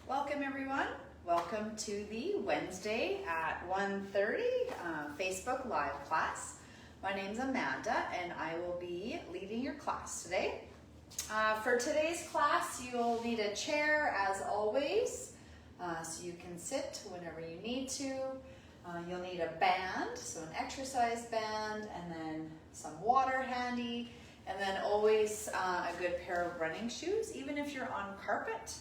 Welcome everyone. Welcome to the Wednesday at 1:30 Facebook Live class. My name's Amanda and I will be leading your class today. For today's class, you'll need a chair as always, so you can sit whenever you need to. You'll need a band, so an exercise band, and then some water handy, and then always a good pair of running shoes. Even if you're on carpet,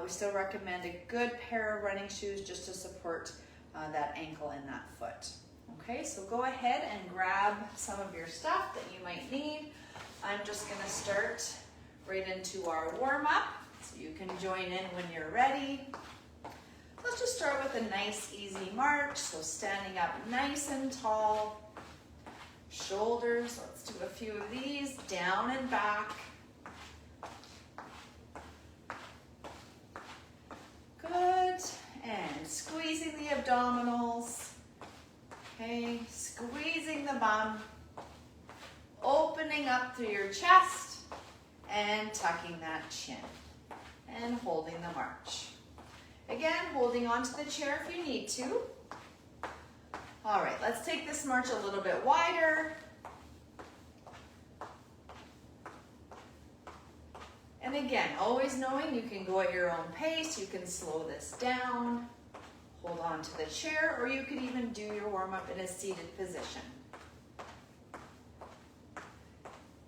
we still recommend a good pair of running shoes just to support that ankle and that foot. Okay, so go ahead and grab some of your stuff that you might need. I'm just gonna start right into our warm-up, so you can join in when you're ready. Let's just start with a nice easy march. So standing up nice and tall. Shoulders, let's do a few of these, down and back. Good, and squeezing the abdominals. Okay, squeezing the bum. Opening up through your chest and tucking that chin and holding the march. Again, holding onto the chair if you need to. All right, let's take this march a little bit wider. And again, always knowing you can go at your own pace, you can slow this down, hold on to the chair, or you could even do your warm-up in a seated position.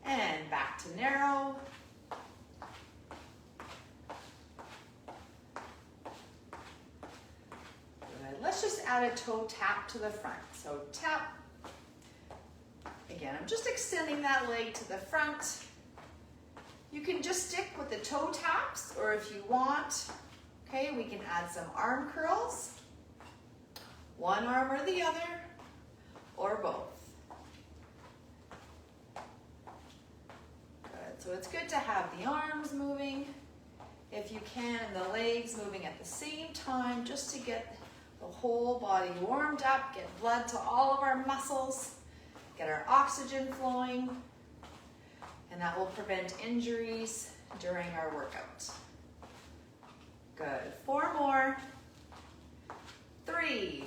And back to narrow. Let's just add a toe tap to the front. So tap. Again, I'm just extending that leg to the front. You can just stick with the toe taps, or if you want, okay, we can add some arm curls. One arm or the other, or both. Good, so it's good to have the arms moving, if you can, and the legs moving at the same time, just to get the whole body warmed up, get blood to all of our muscles, get our oxygen flowing, and that will prevent injuries during our workout. Good, 4 more. 3,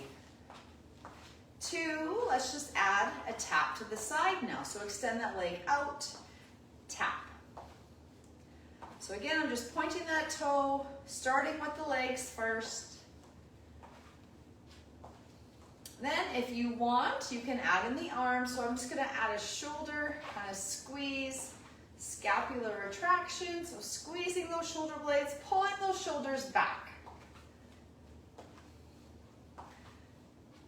2, let's just add a tap to the side now. So extend that leg out, tap. So again, I'm just pointing that toe, starting with the legs first. Then if you want, you can add in the arms. So I'm just gonna add a shoulder, kind of squeeze, scapular retraction. So squeezing those shoulder blades, pulling those shoulders back.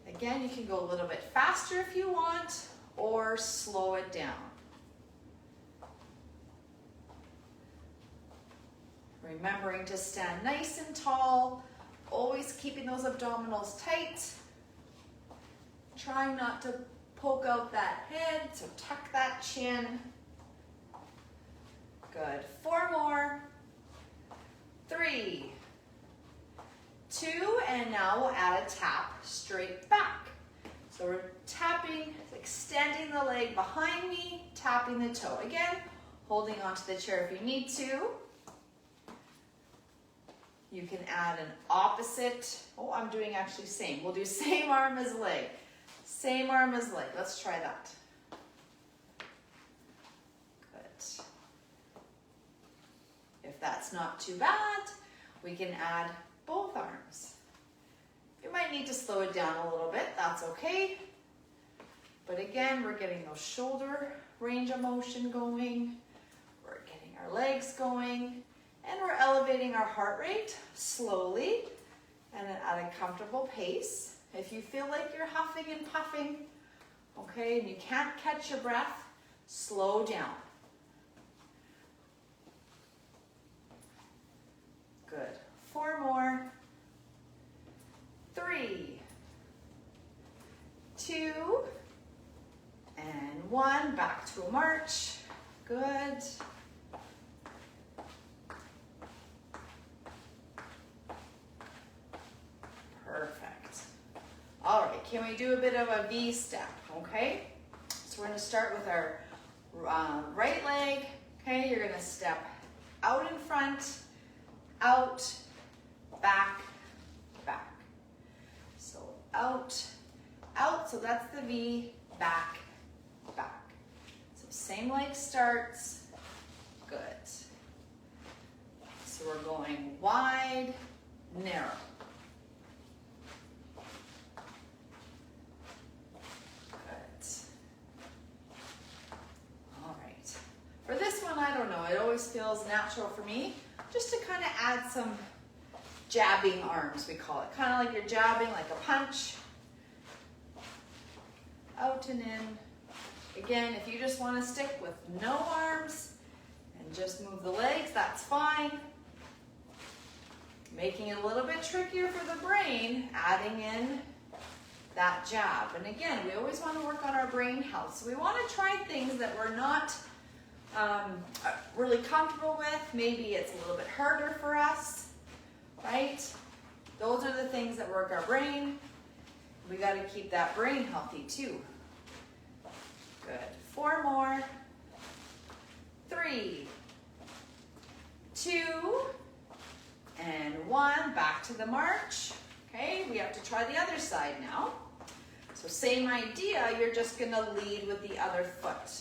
Again, you can go a little bit faster if you want, or slow it down. Remembering to stand nice and tall, always keeping those abdominals tight. Trying not to poke out that head, so tuck that chin. Good, 4 more. 3, 2, and now we'll add a tap straight back. So we're tapping, extending the leg behind me, tapping the toe. Again, holding onto the chair if you need to. You can add an opposite, I'm doing actually same. We'll do same arm as leg. Same arm as leg. Let's try that. Good. If that's not too bad, we can add both arms. You might need to slow it down a little bit. That's okay. But again, we're getting those shoulder range of motion going. We're getting our legs going. And we're elevating our heart rate slowly and at a comfortable pace. If you feel like you're huffing and puffing, okay, and you can't catch your breath, slow down. Good. 4 more. 3, 2, and 1. Back to a march. Good. Perfect. All right, can we do a bit of a V step, okay? So we're gonna start with our right leg, okay? You're gonna step out in front, out, back, back. So out, out, so that's the V, back, back. So same leg starts, good. So we're going wide, narrow. Good. All right. For this one, I don't know, it always feels natural for me just to kind of add some jabbing arms, we call it. Kind of like you're jabbing, like a punch. Out and in. Again, if you just want to stick with no arms and just move the legs, that's fine. Making it a little bit trickier for the brain, adding in that jab. And again, we always want to work on our brain health. So we want to try things that we're not really comfortable with. Maybe it's a little bit harder for us, right? Those are the things that work our brain. We got to keep that brain healthy too. Good. 4 more. 3, 2, and 1. Back to the march. Okay, we have to try the other side now. So same idea, you're just going to lead with the other foot.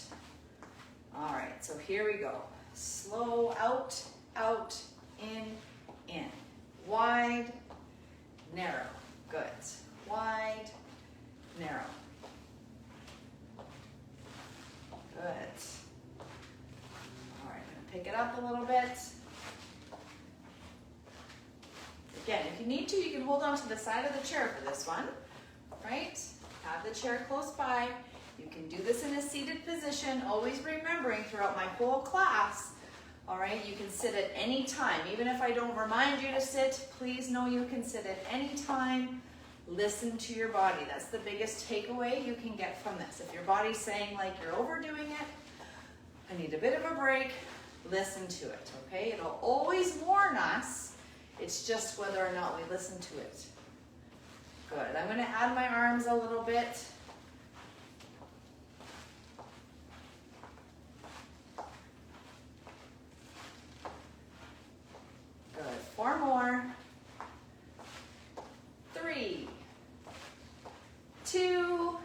All right, so here we go. Slow, out, out, in. Wide, narrow. Good. Wide, narrow. Good. All right, I'm going to pick it up a little bit. Again, if you need to, you can hold on to the side of the chair for this one, right? Have the chair close by. You can do this in a seated position, always remembering throughout my whole class, all right, you can sit at any time. Even if I don't remind you to sit, please know you can sit at any time. Listen to your body. That's the biggest takeaway you can get from this. If your body's saying like you're overdoing it, I need a bit of a break, listen to it, okay? It'll always warn us. It's just whether or not we listen to it. Good. I'm going to add my arms a little bit. Good. 4 more. 3, 2,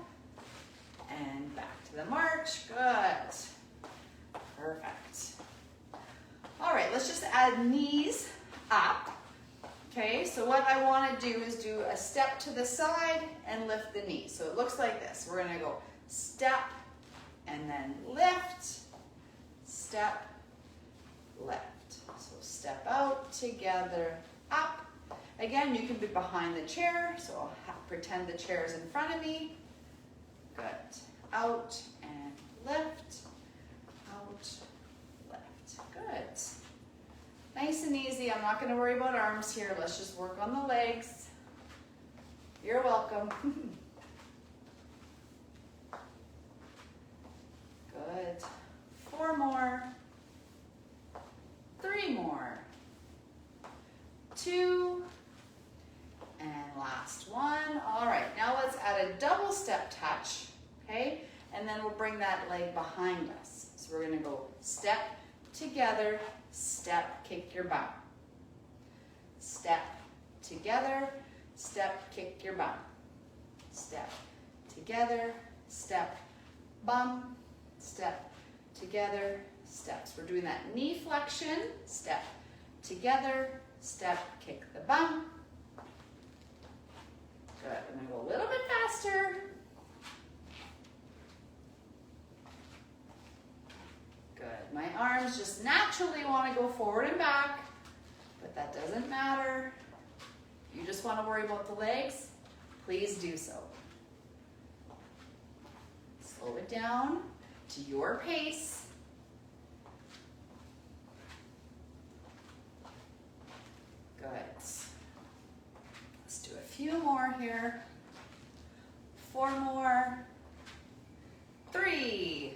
and back to the march. Good. Perfect. All right, let's just add knees up. Okay, so what I want to do is do a step to the side and lift the knee. So it looks like this. We're going to go step and then lift, step, lift. So step out, together, up. Again, you can be behind the chair, so I'll pretend the chair is in front of me. Good. Out and lift, out, lift. Good. Nice and easy. I'm not going to worry about arms here. Let's just work on the legs. You're welcome. Good. 4 more. 3 more. 2. And last one. All right, now let's add a double step touch, okay? And then we'll bring that leg behind us. So we're going to go step, together, step, kick your bum. Step, together, step, kick your bum. Step, together, step, bum, step, together, steps. We're doing that knee flexion, step, together, step, kick the bum. Good, I'm gonna go a little bit faster. Good, my arms just naturally wanna go forward and back, but that doesn't matter. You just wanna worry about the legs, please do so. Slow it down to your pace. Good. Let's do a few more here. 4 more. 3,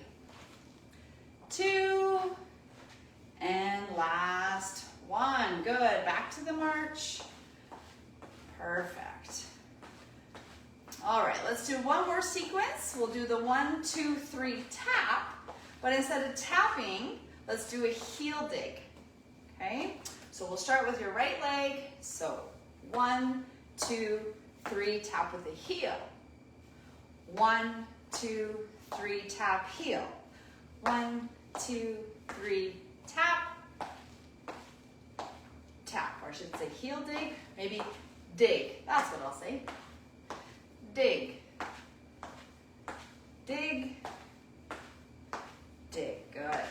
2, and last one. Good. Back to the march. Perfect. All right, let's do one more sequence. We'll do the 1, 2, 3 tap, but instead of tapping, let's do a heel dig. Okay? So we'll start with your right leg. So 1, 2, 3, tap with the heel. 1, 2, 3, tap, heel. 1, 2, 3, tap, tap, or I should say heel dig, maybe dig, that's what I'll say. Dig, dig, dig, good.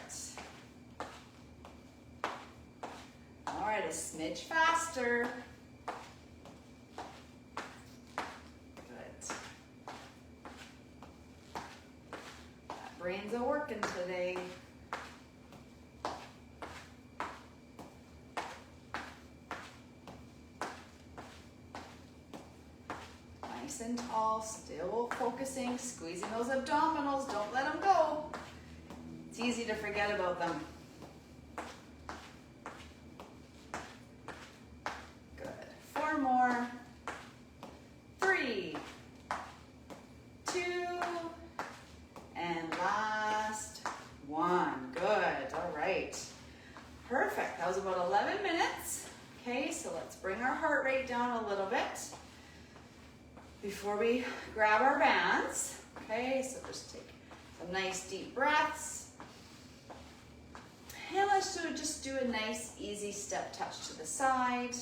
All right, a smidge faster. Good. That brain's a working today. Nice and tall, still focusing, squeezing those abdominals, don't let them go. It's easy to forget about them. Good, 4 more. 3, 2, and last 1. Good, all right. Perfect, that was about 11 minutes. Okay, so let's bring our heart rate down a little bit before we grab our bands. Okay, so just take some nice deep breaths. And let's just do a nice easy step touch to the side.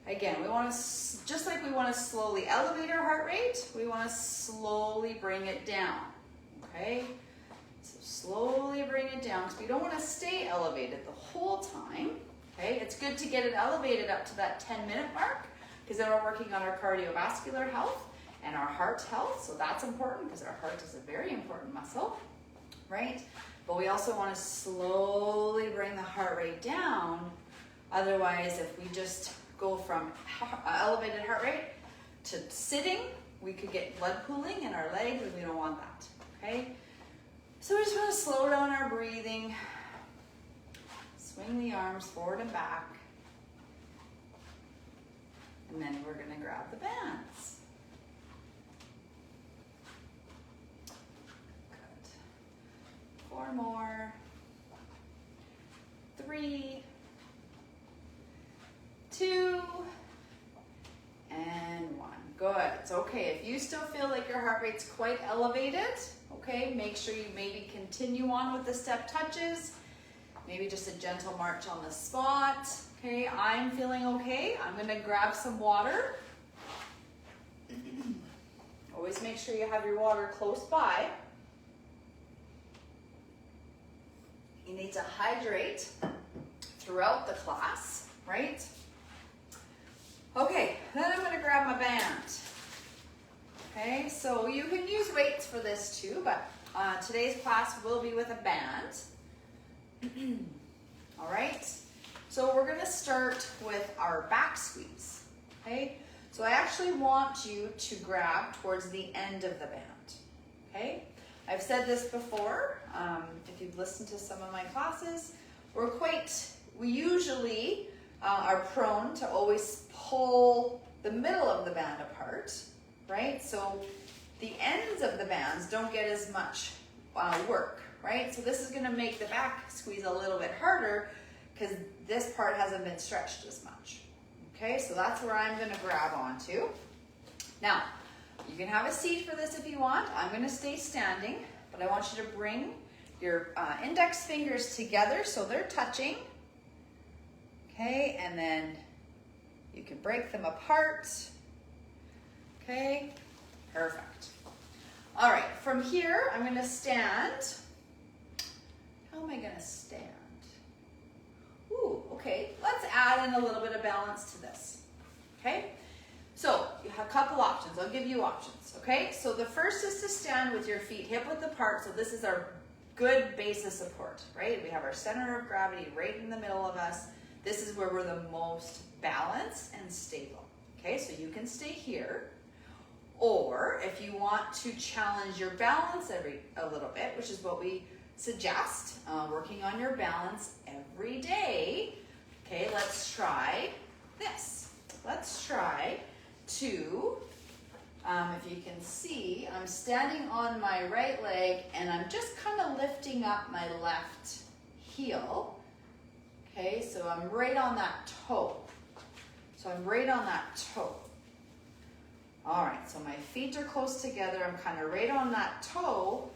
Again, we want to, just like we want to slowly elevate our heart rate, we want to slowly bring it down. Okay, so slowly bring it down because we don't want to stay elevated the whole time. Okay, it's good to get it elevated up to that 10-minute mark, because then we're working on our cardiovascular health and our heart health. So that's important because our heart is a very important muscle, right? But we also want to slowly bring the heart rate down. Otherwise, if we just go from elevated heart rate to sitting, we could get blood pooling in our legs, and we don't want that, okay? So we just want to slow down our breathing. Swing the arms forward and back. And then we're going to grab the bands. Good. 4 more. 3, 2, and 1. Good. It's okay. If you still feel like your heart rate's quite elevated, okay, make sure you maybe continue on with the step touches. Maybe just a gentle march on the spot. Okay, I'm feeling okay. I'm gonna grab some water. Always make sure you have your water close by. You need to hydrate throughout the class, right? Okay, then I'm gonna grab my band. Okay, so you can use weights for this too, but today's class will be with a band. All right. So we're gonna start with our back squeeze, okay? So I actually want you to grab towards the end of the band, okay? I've said this before, if you've listened to some of my classes, we usually are prone to always pull the middle of the band apart, right? So the ends of the bands don't get as much work, right? So this is gonna make the back squeeze a little bit harder because this part hasn't been stretched as much. Okay, so that's where I'm gonna grab onto. Now, you can have a seat for this if you want. I'm gonna stay standing, but I want you to bring your index fingers together so they're touching. Okay, and then you can break them apart. Okay, perfect. All right, from here, I'm gonna stand. How am I gonna stand? Ooh, okay, let's add in a little bit of balance to this, okay? So you have a couple options. I'll give you options, okay? So the first is to stand with your feet hip width apart. So this is our good base of support, right? We have our center of gravity right in the middle of us. This is where we're the most balanced and stable, okay? So you can stay here. Or if you want to challenge your balance a little bit, which is what we suggest, working on your balance every day. Okay, let's try this. Let's try to, if you can see, I'm standing on my right leg and I'm just kind of lifting up my left heel. Okay, so I'm right on that toe. So I'm right on that toe. All right, so my feet are close together. I'm kind of right on that toe,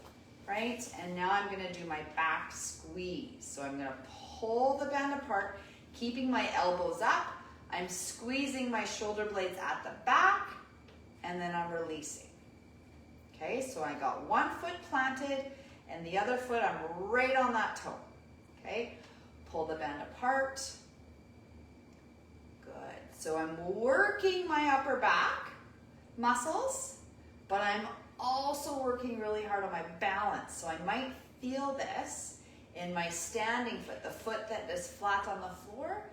right? And now I'm gonna do my back squeeze. So I'm gonna pull the band apart, keeping my elbows up. I'm squeezing my shoulder blades at the back, and then I'm releasing. Okay, so I got one foot planted, and the other foot, I'm right on that toe. Okay, pull the band apart. Good, so I'm working my upper back muscles, but I'm also working really hard on my balance. So I might feel this in my standing foot, the foot that is flat on the floor,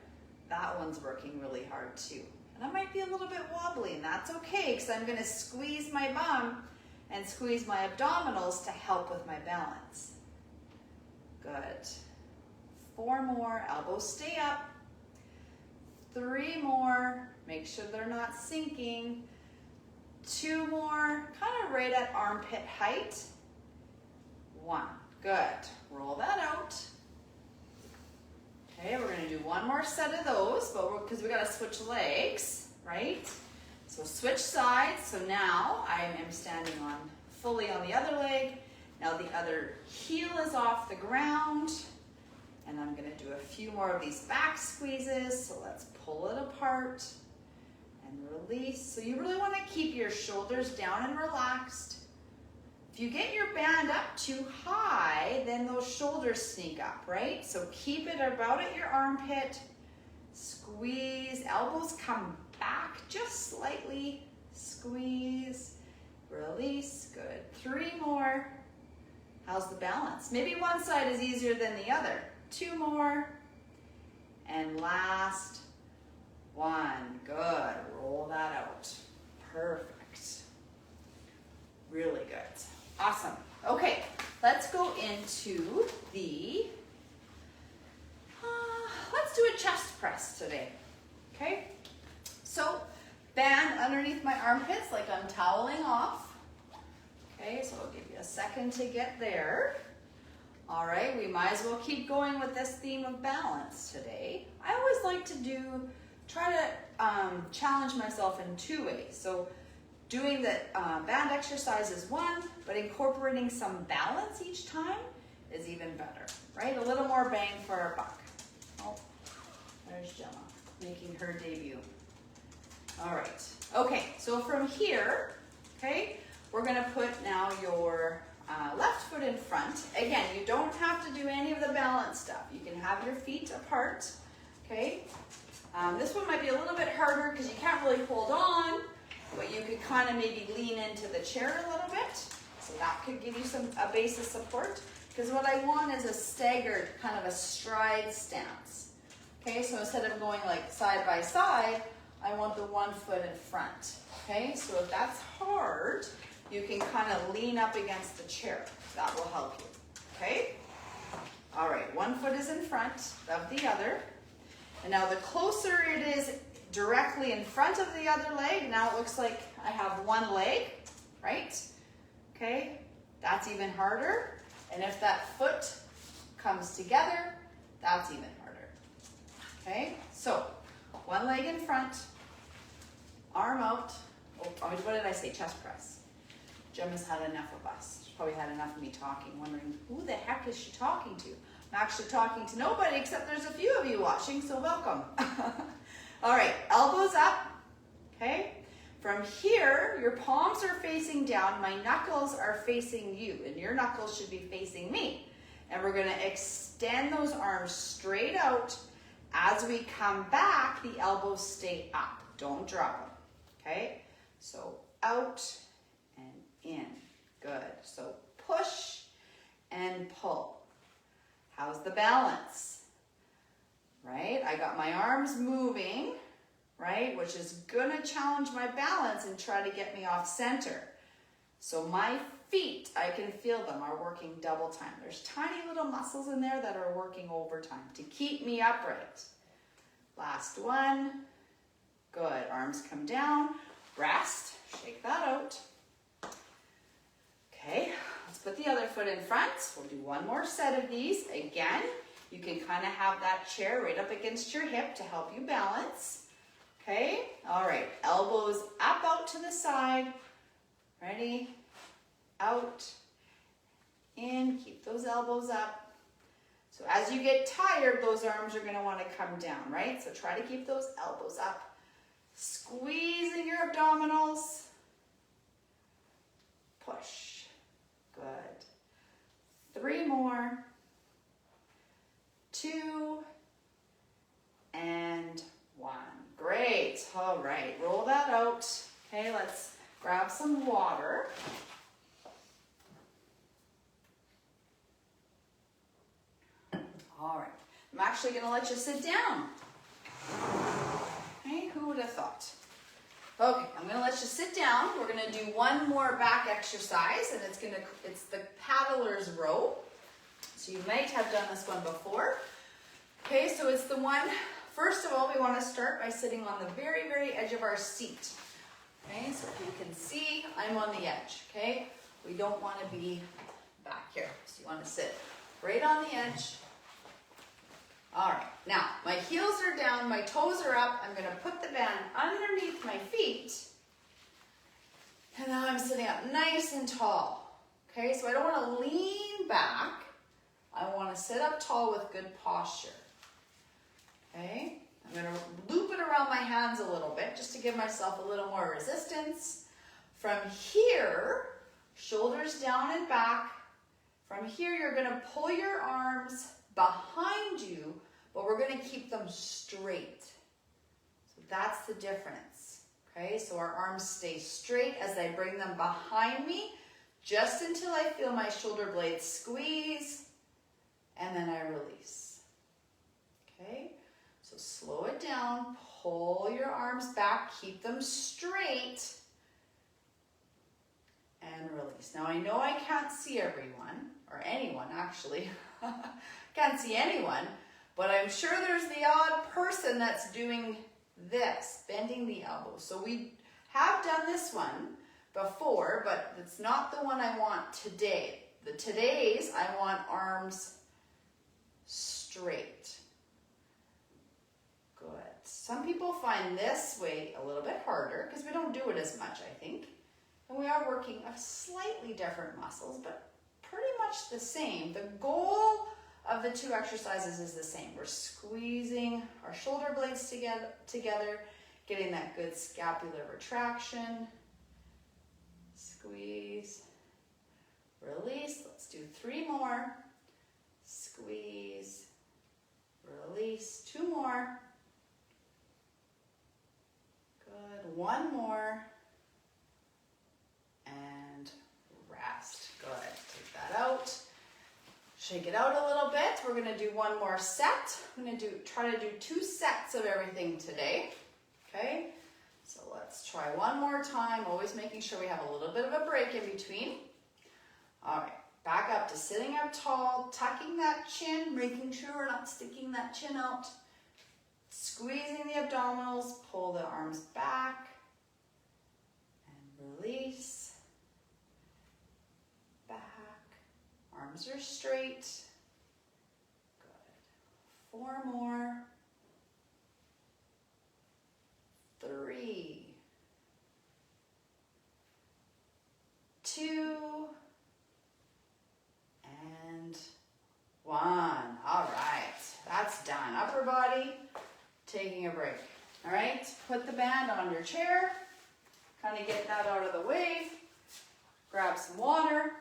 that one's working really hard too. And I might be a little bit wobbly, and that's okay, because I'm gonna squeeze my bum and squeeze my abdominals to help with my balance. Good. 4 more, elbows stay up. 3 more, make sure they're not sinking. 2 more, kind of right at armpit height. 1, good. Roll that out. Okay, we're gonna do 1 more set of those, but because we gotta switch legs, right? So switch sides, so now I am standing on fully on the other leg. Now the other heel is off the ground, and I'm gonna do a few more of these back squeezes, so let's pull it apart. And release. So you really want to keep your shoulders down and relaxed. If you get your band up too high, then those shoulders sneak up, right? So keep it about at your armpit. Squeeze, elbows come back just slightly. Squeeze, release, good. 3 more. How's the balance? Maybe one side is easier than the other. 2 more. And last 1, good, roll that out. Perfect. Really good, awesome. Okay, let's go into the, let's do a chest press today, okay? So, band underneath my armpits like I'm toweling off. Okay, so I'll give you a second to get there. All right, we might as well keep going with this theme of balance today. I always like to try to challenge myself in 2 ways. So doing the band exercise is one, but incorporating some balance each time is even better, right? A little more bang for our buck. Oh, there's Gemma making her debut. All right, okay, so from here, okay, we're gonna put now your left foot in front. Again, you don't have to do any of the balance stuff. You can have your feet apart, okay? This one might be a little bit harder because you can't really hold on, but you could kind of maybe lean into the chair a little bit. So that could give you a base of support. Because what I want is a staggered, kind of a stride stance. Okay, so instead of going like side by side, I want the 1 foot in front. Okay, so if that's hard, you can kind of lean up against the chair. That will help you. Okay? All right, 1 foot is in front of the other. And now the closer it is directly in front of the other leg, now it looks like I have 1 leg, right? Okay, that's even harder. And if that foot comes together, that's even harder. Okay, so 1 leg in front, arm out. Oh, what did I say? Chest press. Gemma's had enough of us. She's probably had enough of me talking, wondering who the heck is she talking to? I'm actually talking to nobody except there's a few of you watching, so welcome. All right, elbows up, okay? From here, your palms are facing down, my knuckles are facing you, and your knuckles should be facing me. And we're gonna extend those arms straight out. As we come back, the elbows stay up. Don't drop them, okay? So out and in, good. So push and pull. How's the balance? Right, I got my arms moving, right, which is gonna challenge my balance and try to get me off center. So my feet, I can feel them, are working double time. There's tiny little muscles in there that are working overtime to keep me upright. Last one, good, arms come down, rest, shake that out. Okay, let's put the other foot in front. We'll do 1 more set of these. Again, You can kind of have that chair right up against your hip to help you balance. Okay, all right, elbows up out to the side. Ready? Out, in, keep those elbows up. So as you get tired, those arms are gonna wanna come down, right? So try to keep those elbows up. Squeezing your abdominals. Push, good. 3 more. 2, and 1. Great, all right, roll that out. Okay, let's grab some water. All right, I'm actually gonna let you sit down. Okay, who would have thought? Okay, I'm gonna let you sit down. We're gonna do one more back exercise, and it's the paddler's row. So you might have done this one before. Okay, so it's the one, first of all, we want to start by sitting on the very, very edge of our seat. Okay, so if you can see, I'm on the edge, okay? We don't want to be back here. So you want to sit right on the edge. All right, now my heels are down, my toes are up. I'm going to put the band underneath my feet. And now I'm sitting up nice and tall. Okay, so I don't want to lean back. I want to sit up tall with good posture. Okay, I'm going to loop it around my hands a little bit just to give myself a little more resistance. From here, shoulders down and back. From here, you're going to pull your arms behind you, but we're going to keep them straight. So that's the difference. Okay, so our arms stay straight as I bring them behind me, just until I feel my shoulder blades squeeze, and then I release. Okay, so slow it down, pull your arms back, keep them straight, and release. Now I know I can't see everyone, or anyone actually, can't see anyone, but I'm sure there's the odd person that's doing this, bending the elbows. So we have done this one before, but it's not the one I want today. Today's, I want arms straight. Good. Some people find this way a little bit harder because we don't do it as much, I think. And we are working a slightly different muscles, but pretty much the same. The goal of the 2 exercises is the same. We're squeezing our shoulder blades together, getting that good scapular retraction. Squeeze, release. Let's do 3 more. Squeeze, release. 2 more. Good. 1 more. And rest. Good. Take that out. Shake it out a little bit. We're going to do 1 more set. I'm going to try to do 2 sets of everything today. Okay? So let's try 1 more time, always making sure we have a little bit of a break in between. All right. Back up to sitting up tall, tucking that chin, making sure we're not sticking that chin out. Squeezing the abdominals, pull the arms back, and release. Back, arms are straight. Good. 4 more. 3, 2, and 1. All right, that's done. Upper body, taking a break. All right, put the band on your chair. Kind of get that out of the way. Grab some water.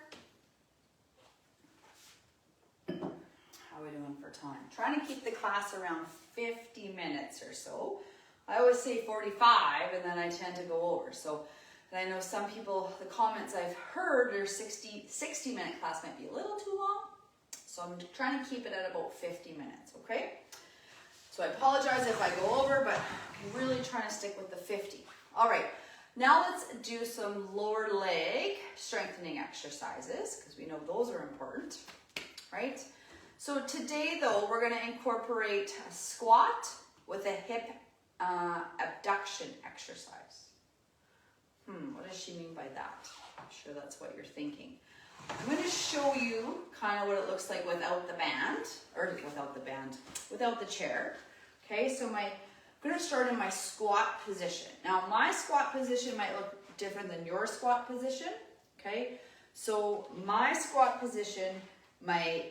How are we doing for time? Trying to keep the class around 50 minutes or so. I always say 45 and then I tend to go over. So, and I know some people, the comments I've heard, their 60-minute class might be a little too long. So I'm trying to keep it at about 50 minutes, okay? So I apologize if I go over, but I'm really trying to stick with the 50. All right, now let's do some lower leg strengthening exercises because we know those are important, right? So today though, we're gonna incorporate a squat with a hip abduction exercise. What does she mean by that? I'm sure that's what you're thinking. I'm going to show you kind of what it looks like without the band, or without the chair. Okay, so I'm going to start in my squat position. Now my squat position might look different than your squat position. Okay, so my squat position, my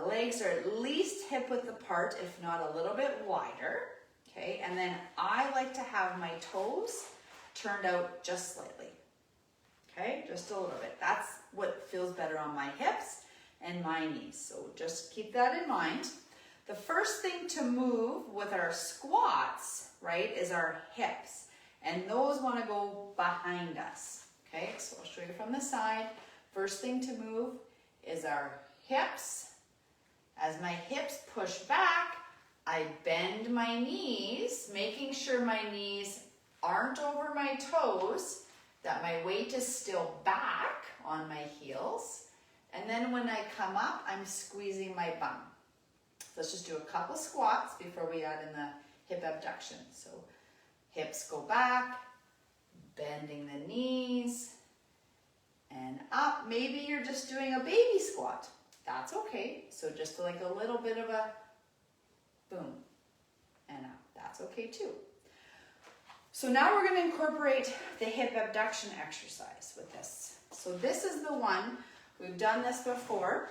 legs are at least hip width apart, if not a little bit wider. Okay, and then I like to have my toes turned out just slightly. Okay, just a little bit. That's what feels better on my hips and my knees. So just keep that in mind. The first thing to move with our squats, right, is our hips. And those want to go behind us. Okay, so I'll show you from the side. First thing to move is our hips. As my hips push back, I bend my knees, making sure my knees aren't over my toes, that my weight is still back on my heels. And then when I come up, I'm squeezing my bum. So let's just do a couple squats before we add in the hip abduction. So hips go back, bending the knees, and up. Maybe you're just doing a baby squat. That's okay. So just like a little bit of a boom and up. That's okay too. So now we're going to incorporate the hip abduction exercise with this. So this is the one, we've done this before,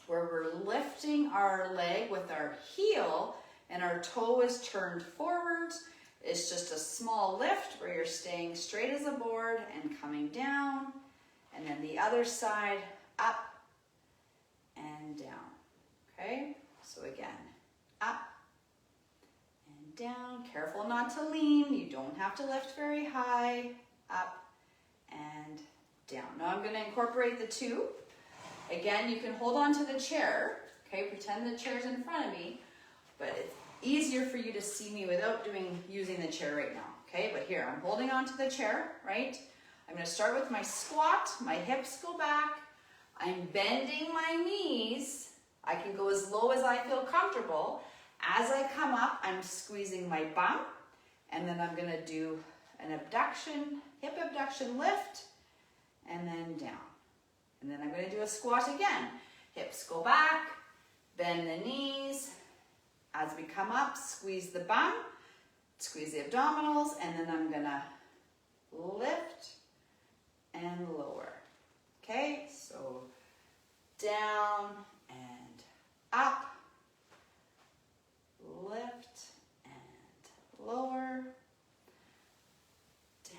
where we're lifting our leg with our heel and our toe is turned forward. It's just a small lift where you're staying straight as a board and coming down. And then the other side, up and down. Okay, so again, up and down. Careful not to lean. You don't have to lift very high. Up and down. Now I'm going to incorporate the two. Again, you can hold on to the chair. Okay, pretend the chair's in front of me, but it's easier for you to see me without using the chair right now. Okay, but here, I'm holding on to the chair, right? I'm going to start with my squat. My hips go back. I'm bending my knees. I can go as low as I feel comfortable. As I come up, I'm squeezing my bum, and then I'm going to do an abduction, hip abduction lift, and then down. And then I'm going to do a squat again. Hips go back, bend the knees. As we come up, squeeze the bum, squeeze the abdominals, and then I'm going to lift and lower. Okay, so down and up, lift and lower, down,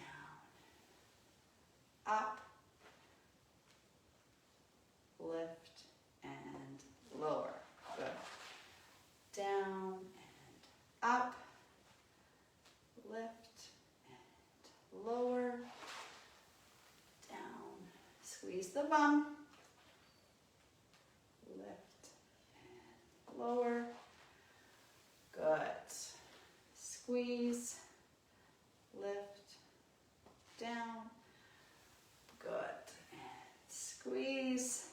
up, lift and lower. Good. Down and up, lift and lower, down, squeeze the bum, lift and lower. Good. Squeeze, lift, down. Good. And squeeze.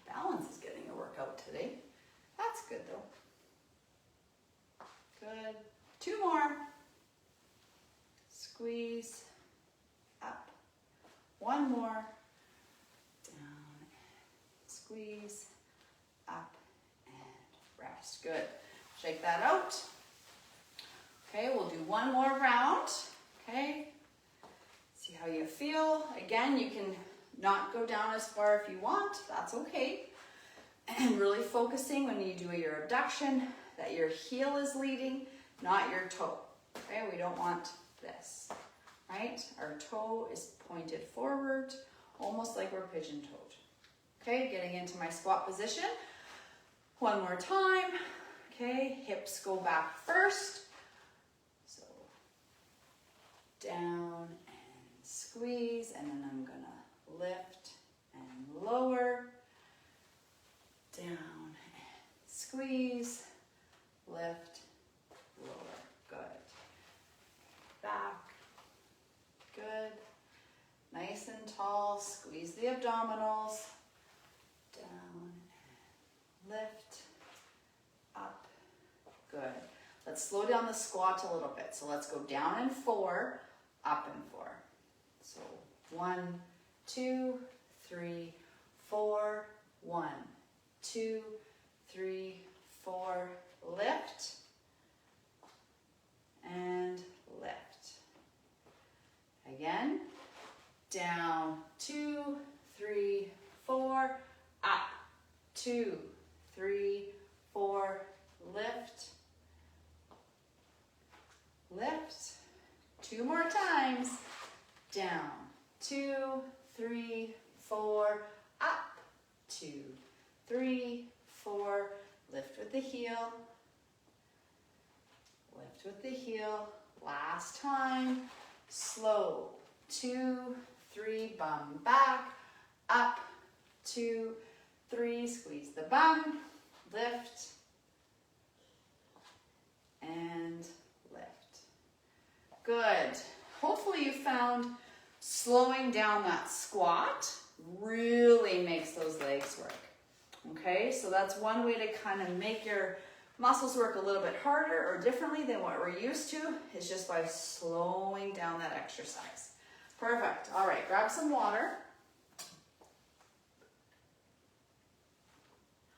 Balance is getting a workout today. That's good though. Good. Two more. Squeeze, up. One more. Down, squeeze, up, and rest. Good. Shake that out. Okay, we'll do one more round. Okay. See how you feel. Again, you can not go down as far if you want. That's okay. And really focusing when you do your abduction that your heel is leading, not your toe. Okay, we don't want this, right? Our toe is pointed forward, almost like we're pigeon-toed. Okay, getting into my squat position. One more time. Okay, hips go back first. So down and squeeze, and then I'm gonna lift and lower, down and squeeze, lift, lower. Good. Back. Good. Nice and tall. Squeeze the abdominals. Down and lift. Up. Good. Let's slow down the squat a little bit. So let's go down in 4, up in 4. So 1, 2, 3, 4. 1, 2, 3, 4. Lift and lift. Again, down, 2, 3, 4, up, 2, 3, 4, lift, lift. 2 more times, down, 2, 3, 4, up, 2, 3, 4, lift with the heel, lift with the heel. Last time, slow, 2, 3, bum back, up, 2, 3, squeeze the bum, lift, and lift. Good. Hopefully you found slowing down that squat really makes those legs work. Okay, so that's one way to kind of make your muscles work a little bit harder or differently than what we're used to, is just by slowing down that exercise. Perfect. All right, grab some water.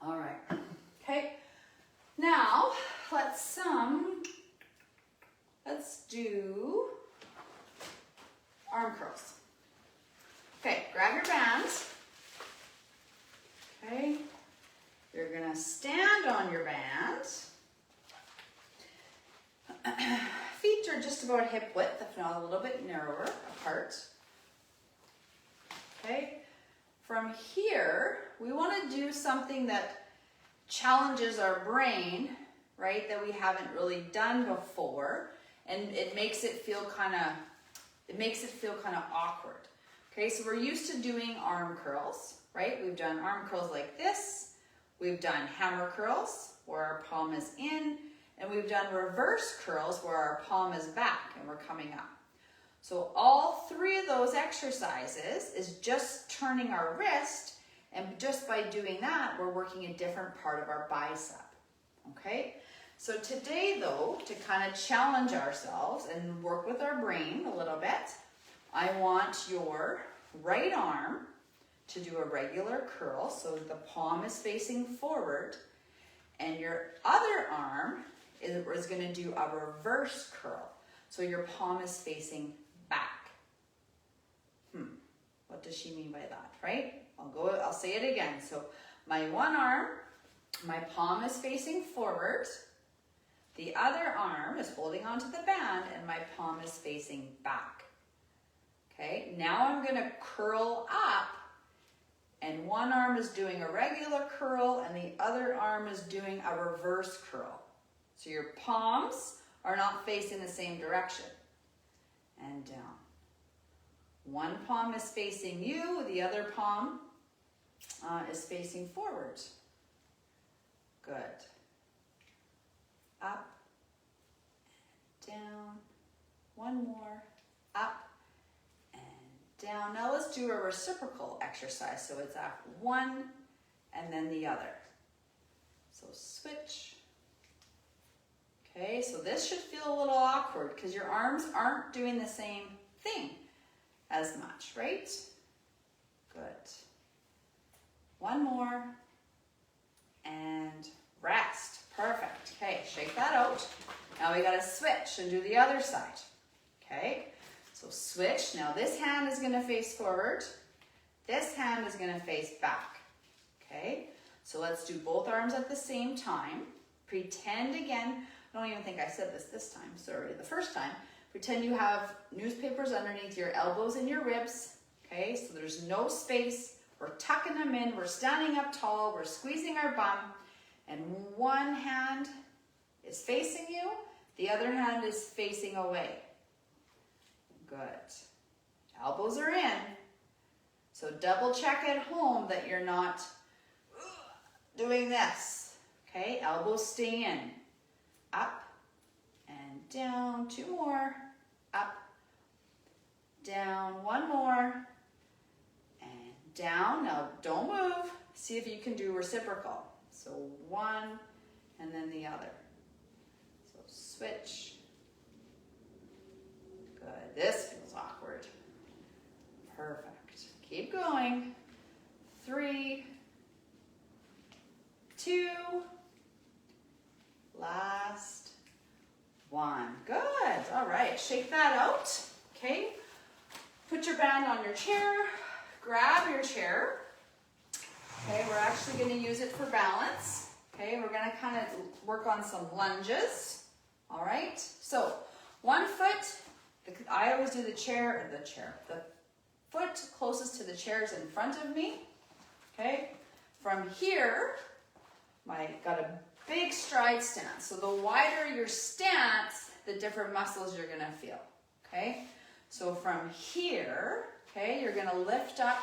All right. Okay. Now let's do arm curls. Okay, grab your bands. Okay. You're gonna stand on your band. Feet are just about hip width, if not a little bit narrower apart. Okay. From here, we want to do something that challenges our brain, right, that we haven't really done before, and it makes it feel kind of awkward. Okay, so we're used to doing arm curls, right? We've done arm curls like this. We've done hammer curls where our palm is in, and we've done reverse curls where our palm is back and we're coming up. So all 3 of those exercises is just turning our wrist, and just by doing that, we're working a different part of our bicep, okay? So today though, to kind of challenge ourselves and work with our brain a little bit, I want your right arm to do a regular curl, so the palm is facing forward, and your other arm is going to do a reverse curl, so your palm is facing back. What does she mean by that, right? I'll say it again. So my one arm, my palm is facing forward, the other arm is holding onto the band, and my palm is facing back. Okay, now I'm going to curl up, and one arm is doing a regular curl and the other arm is doing a reverse curl. So your palms are not facing the same direction. And down. One palm is facing you, the other palm is facing forward. Good. Up, down, one more, up, and down. Now let's do a reciprocal exercise. So it's up one and then the other. So switch. Okay, so this should feel a little awkward because your arms aren't doing the same thing as much, right? Good. One more and rest. Perfect. Okay, shake that out. Now we got to switch and do the other side. Okay, so switch. Now this hand is going to face forward. This hand is going to face back. Okay, so let's do both arms at the same time. Pretend again. I don't even think I said this time. Sorry, the first time. Pretend you have newspapers underneath your elbows and your ribs. Okay, so there's no space. We're tucking them in. We're standing up tall. We're squeezing our bum. And one hand is facing you. The other hand is facing away. Good. Elbows are in. So double check at home that you're not doing this. Okay, elbows stay in. Up and down. Two more. Up, down. One more. And down. Now don't move. See if you can do reciprocal. So one and then the other. So switch. Good. This feels awkward. Perfect. Keep going. 3, 2, last 1. Good. All right, shake that out. Okay. Put your band on your chair. Grab your chair. Okay, we're actually going to use it for balance. Okay, we're going to kind of work on some lunges. All right, so one foot, I always do the foot closest to the chairs in front of me. Okay, from here, got a big stride stance. So the wider your stance, the different muscles you're going to feel. Okay, so from here, okay, you're going to lift up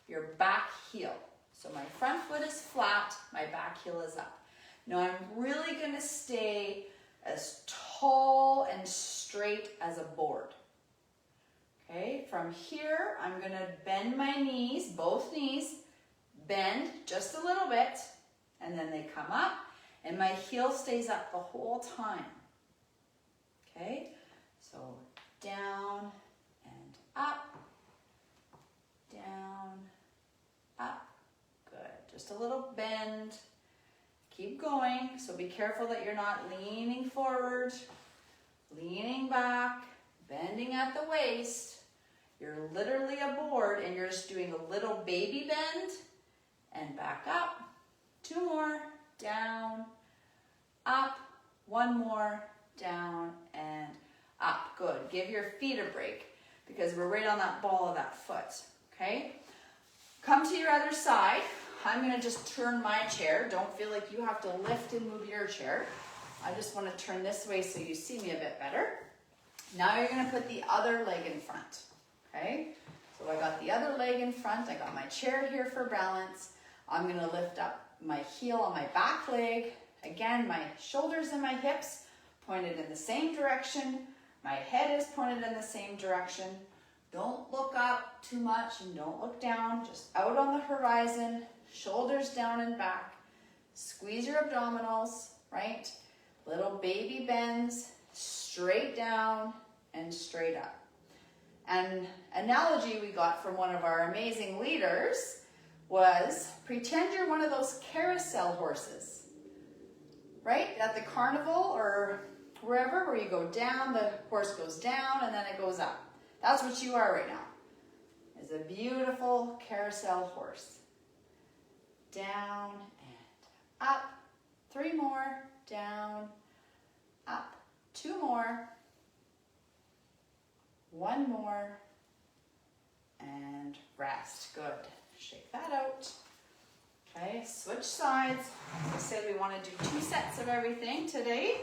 your back heel. So my front foot is flat, my back heel is up. Now I'm really going to stay as tall and straight as a board. Okay, from here, I'm going to bend my knees, both knees, bend just a little bit, and then they come up, and my heel stays up the whole time. Okay, so down and up, down, up. Good, just a little bend. Keep going, so be careful that you're not leaning forward, leaning back, bending at the waist. You're literally a board and you're just doing a little baby bend and back up. 2 more, down, up, 1 more, down and up. Good, give your feet a break because we're right on that ball of that foot, okay? Come to your other side. I'm going to just turn my chair. Don't feel like you have to lift and move your chair. I just want to turn this way so you see me a bit better. Now you're going to put the other leg in front. Okay? So I got the other leg in front. I got my chair here for balance. I'm going to lift up my heel on my back leg. Again, my shoulders and my hips pointed in the same direction. My head is pointed in the same direction. Don't look up too much and don't look down. Just out on the horizon. Shoulders down and back. Squeeze your abdominals, right? Little baby bends, straight down and straight up. An analogy we got from one of our amazing leaders was pretend you're one of those carousel horses, right? At the carnival or wherever where you go down, the horse goes down and then it goes up. That's what you are right now. It's a beautiful carousel horse. Down and up. 3 more. Down, up. 2 more. 1 more. And rest. Good. Shake that out. Okay, switch sides. As I said, we want to do 2 sets of everything today.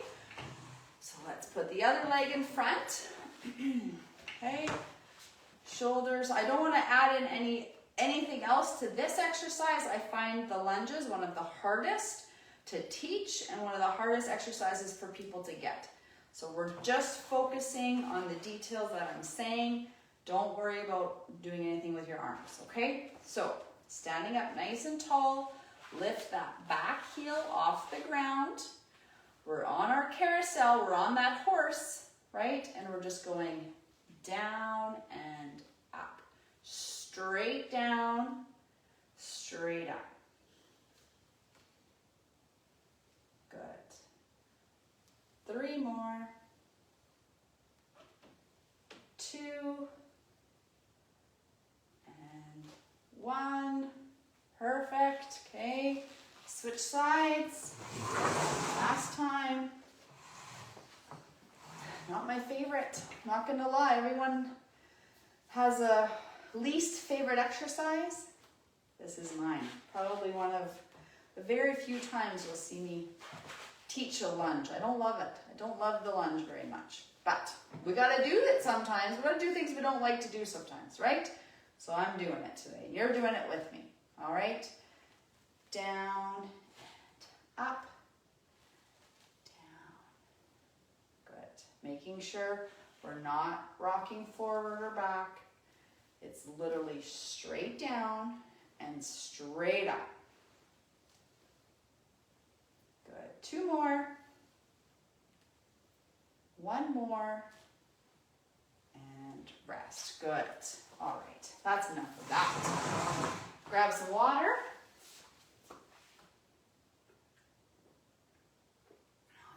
So let's put the other leg in front. Okay. Shoulders. I don't want to add in anything else to this exercise. I find the lunges one of the hardest to teach and one of the hardest exercises for people to get. So we're just focusing on the details that I'm saying. Don't worry about doing anything with your arms, okay? So standing up nice and tall, lift that back heel off the ground. We're on our carousel, we're on that horse, right? And we're just going down and up. Straight down, straight up. Good. 3 more. 2. And 1. Perfect. Okay. Switch sides. Last time. Not my favorite. Not gonna lie. Everyone has a least favorite exercise. This is mine. Probably one of the very few times you'll see me teach a lunge. I don't love it. I don't love the lunge very much. But we gotta do it sometimes. We gotta do things we don't like to do sometimes, right? So I'm doing it today. You're doing it with me. All right? Down and up. Down. Good. Making sure we're not rocking forward or back. It's literally straight down and straight up. Good. 2 more. 1 more. And rest. Good. All right, that's enough of that. Grab some water.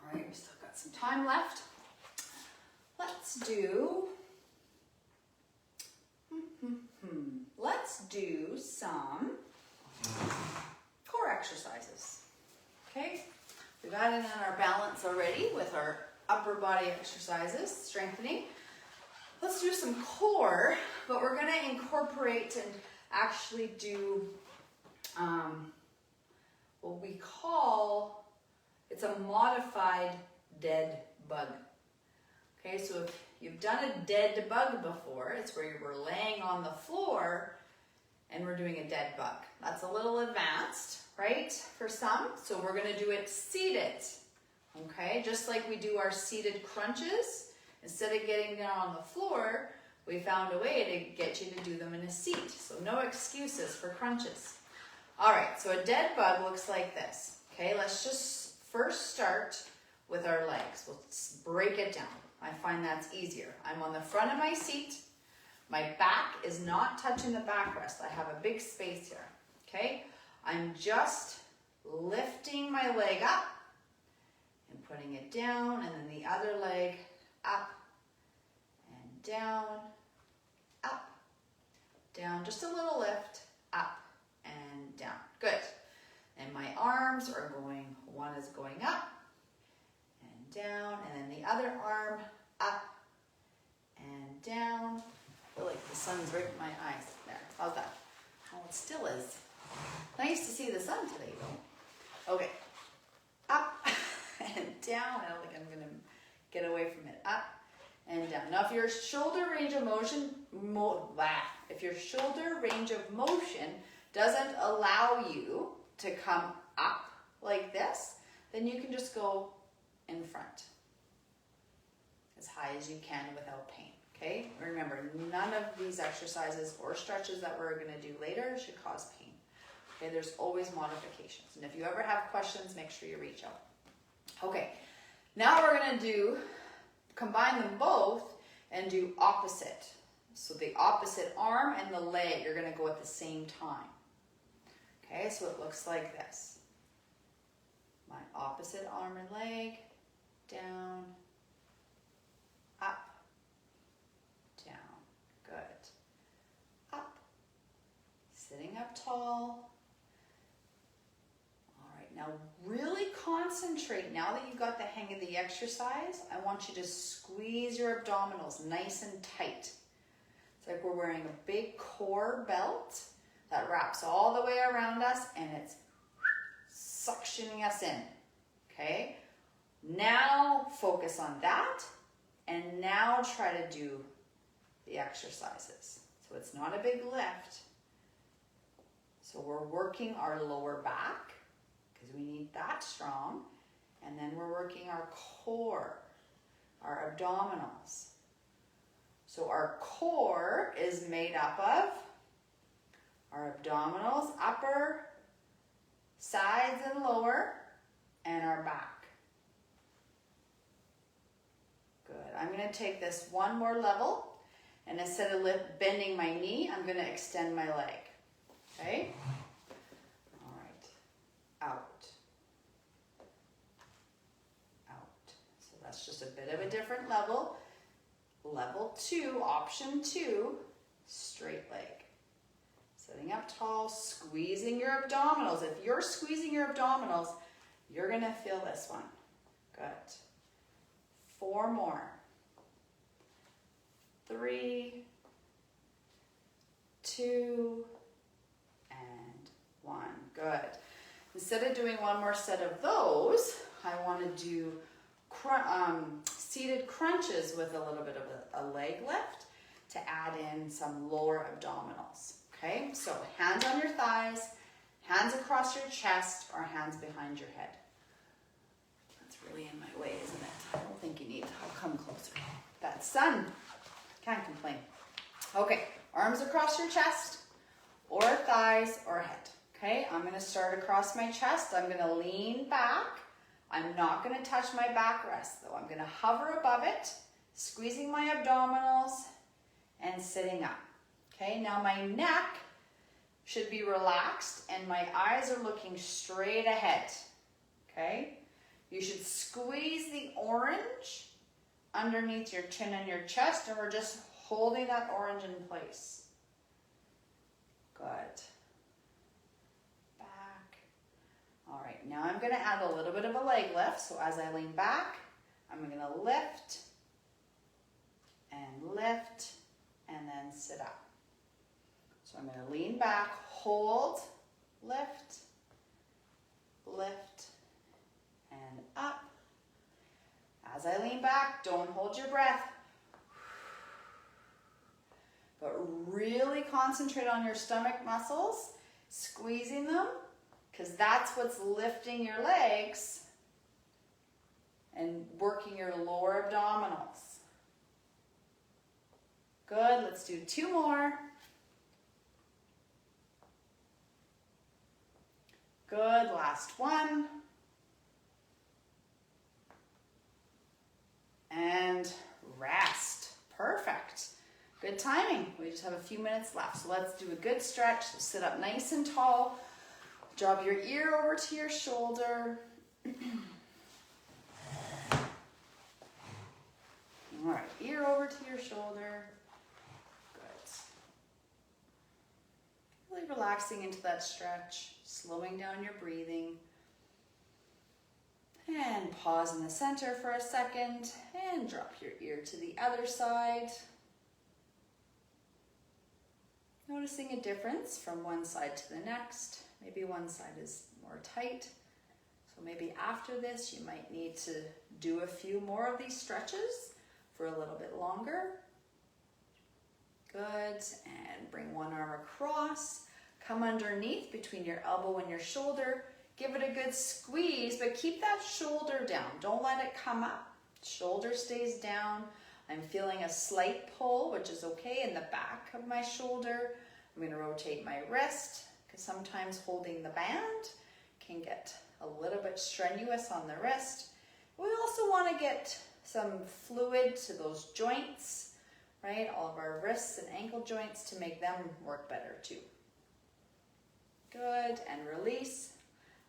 All right, we still got some time left. Let's do some core exercises. Okay, we've added in our balance already with our upper body exercises, strengthening. Let's do some core, but we're going to incorporate and actually do what we call, it's a modified dead bug. Okay, so if you've done a dead bug before, it's where we're laying on the floor and we're doing a dead bug. That's a little advanced, right, for some. So we're going to do it seated. Okay, just like we do our seated crunches. Instead of getting down on the floor, we found a way to get you to do them in a seat. So no excuses for crunches. All right, so a dead bug looks like this. Okay, let's just first start with our legs. We'll break it down. I find that's easier. I'm on the front of my seat. My back is not touching the backrest. I have a big space here. Okay, I'm just lifting my leg up and putting it down, and then the other leg up and down, up, down, just a little lift, up and down. Good. And my arms are going, one is going up and down, and then the other arm up and down. I feel like the sun's right in my eyes. There, how's that? Oh, it still is. Nice to see the sun today, though. Okay, up and down. I don't think I'm gonna get away from it. Up and down. Now, if your shoulder range of motion, if your shoulder range of motion doesn't allow you to come up like this, then you can just go in front as high as you can without pain. Okay? Remember, none of these exercises or stretches that we're going to do later should cause pain. Okay? There's always modifications. And if you ever have questions, make sure you reach out. Okay. Now we're going to combine them both and do opposite. So the opposite arm and the leg, you're going to go at the same time. Okay, so it looks like this. My opposite arm and leg, down, up, down. Good. Up. Sitting up tall. Now really concentrate, now that you've got the hang of the exercise, I want you to squeeze your abdominals nice and tight. It's like we're wearing a big core belt that wraps all the way around us and it's suctioning us in, okay? Now focus on that and now try to do the exercises. So it's not a big lift. So we're working our lower back, because we need that strong, and then we're working our core, our abdominals. So our core is made up of our abdominals, upper, sides and lower, and our back. Good. I'm going to take this one more level, and instead of bending my knee, I'm going to extend my leg. Okay? All right. Out. So that's just a bit of a different level. Level 2, option 2, straight leg. Sitting up tall, squeezing your abdominals. If you're squeezing your abdominals, you're going to feel this one. Good. 4 more. 3, 2, and 1. Good. Instead of doing one more set of those, I want to do seated crunches with a little bit of a leg lift to add in some lower abdominals. Okay, so hands on your thighs, hands across your chest, or hands behind your head. That's really in my way, isn't it? I don't think you need to. I'll come closer. That's sun. Can't complain. Okay, arms across your chest, or thighs, or head. Okay, I'm going to start across my chest. I'm going to lean back. I'm not going to touch my backrest though. I'm going to hover above it, squeezing my abdominals and sitting up. Okay, now my neck should be relaxed and my eyes are looking straight ahead. Okay, you should squeeze the orange underneath your chin and your chest, and we're just holding that orange in place. Good. Back. All right, now I'm gonna add a little bit of a leg lift. So as I lean back, I'm gonna lift and lift and then sit up. So I'm gonna lean back, hold, lift, lift, and up. As I lean back, don't hold your breath, but really concentrate on your stomach muscles, squeezing them, because that's what's lifting your legs and working your lower abdominals. Good, let's do 2 more. Good, last one. And rest. Perfect. Good timing. We just have a few minutes left. So let's do a good stretch. So sit up nice and tall. Drop your ear over to your shoulder. All right, ear over to your shoulder. Good. Really relaxing into that stretch, slowing down your breathing. And pause in the center for a second and drop your ear to the other side. Noticing a difference from one side to the next. Maybe one side is more tight. So maybe after this you might need to do a few more of these stretches for a little bit longer. Good, and bring one arm across. Come underneath between your elbow and your shoulder. Give it a good squeeze, but keep that shoulder down. Don't let it come up. Shoulder stays down. I'm feeling a slight pull, which is okay, in the back of my shoulder. I'm going to rotate my wrist, because sometimes holding the band can get a little bit strenuous on the wrist. We also want to get some fluid to those joints, right? All of our wrists and ankle joints to make them work better too. Good, and release.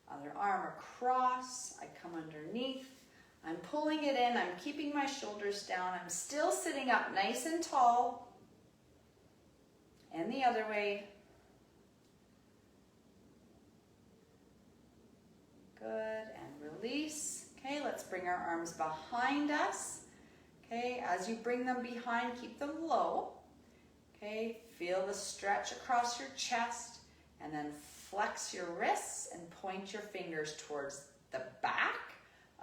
Other arm across, I come underneath. I'm pulling it in, I'm keeping my shoulders down. I'm still sitting up nice and tall. And the other way. Good, and release. Okay, let's bring our arms behind us. Okay, as you bring them behind, keep them low. Okay, feel the stretch across your chest, and then flex your wrists and point your fingers towards the back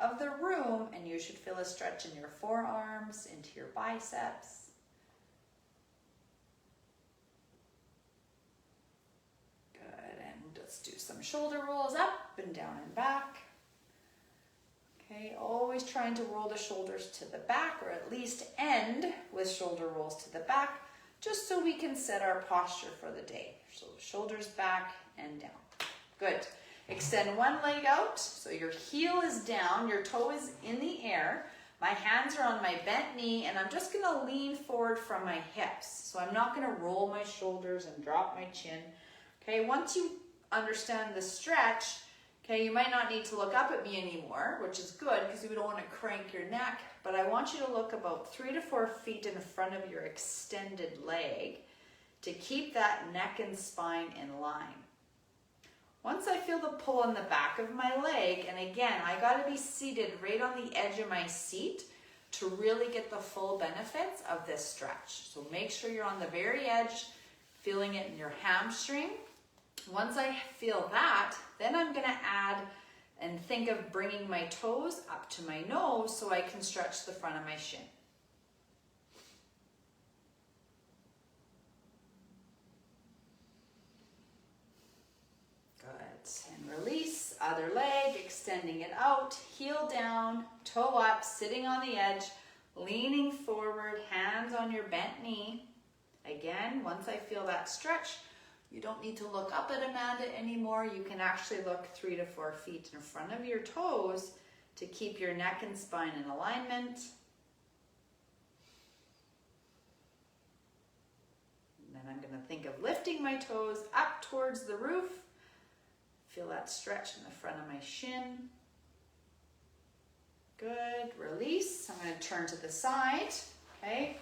of the room, and you should feel a stretch in your forearms, into your biceps. Good, and let's do some shoulder rolls up and down and back. Okay, always trying to roll the shoulders to the back, or at least end with shoulder rolls to the back, just so we can set our posture for the day. So shoulders back and down. Good. Extend one leg out, so your heel is down, your toe is in the air. My hands are on my bent knee, and I'm just going to lean forward from my hips. So I'm not going to roll my shoulders and drop my chin. Okay, once you understand the stretch, okay, you might not need to look up at me anymore, which is good because you don't want to crank your neck, but I want you to look about 3 to 4 feet in front of your extended leg to keep that neck and spine in line. Once I feel the pull on the back of my leg, and again, I got to be seated right on the edge of my seat to really get the full benefits of this stretch. So make sure you're on the very edge, feeling it in your hamstring. Once I feel that, then I'm going to add and think of bringing my toes up to my nose so I can stretch the front of my shin. And release, other leg, extending it out, heel down, toe up, sitting on the edge, leaning forward, hands on your bent knee. Again, once I feel that stretch, you don't need to look up at Amanda anymore. You can actually look 3 to 4 feet in front of your toes to keep your neck and spine in alignment. think of lifting my toes up towards the roof. Feel that stretch in the front of my shin. Good, release. I'm going to turn to the side, okay?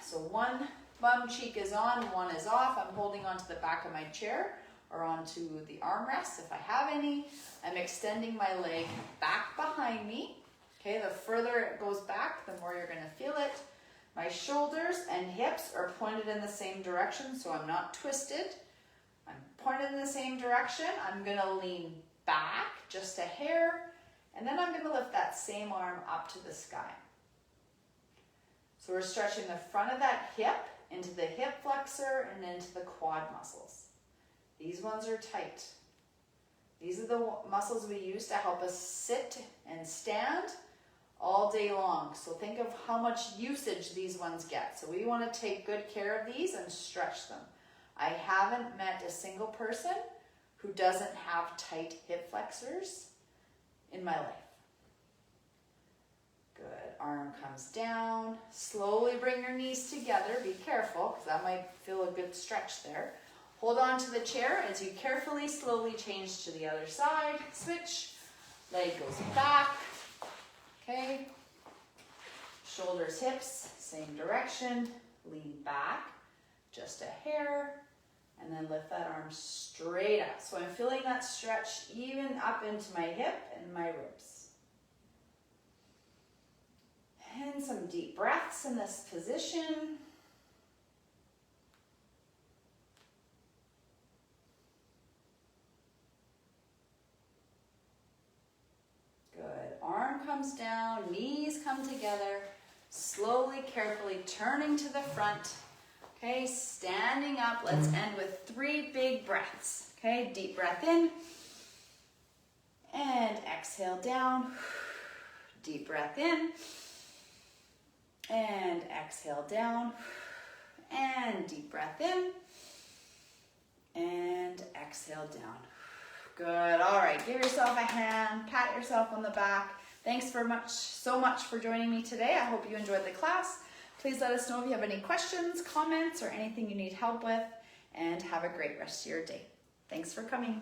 So one bum cheek is on, one is off. I'm holding onto the back of my chair or onto the armrest if I have any. I'm extending my leg back behind me. Okay, the further it goes back, the more you're going to feel it. My shoulders and hips are pointed in the same direction, so I'm not twisted. I'm pointed in the same direction. I'm going to lean back just a hair, and then I'm going to lift that same arm up to the sky. So we're stretching the front of that hip into the hip flexor and into the quad muscles. These ones are tight. These are the muscles we use to help us sit and stand all day long. So think of how much usage these ones get. So we want to take good care of these and stretch them. I haven't met a single person who doesn't have tight hip flexors in my life. Good. Arm comes down. Slowly bring your knees together. Be careful, because that might feel a good stretch there. Hold on to the chair as you carefully, slowly change to the other side. Switch. Leg goes back. Okay. Shoulders, hips, same direction. Lean back just a hair. And then lift that arm straight up. So I'm feeling that stretch even up into my hip and my ribs. And some deep breaths in this position. Good. Arm comes down, knees come together. Slowly, carefully turning to the front. Okay, standing up. Let's end with 3 big breaths. Okay, deep breath in. And exhale down. Deep breath in. And exhale down. And deep breath in. And exhale down. Good. All right, give yourself a hand. Pat yourself on the back. Thanks so much for joining me today. I hope you enjoyed the class. Please let us know if you have any questions, comments, or anything you need help with, and have a great rest of your day. Thanks for coming.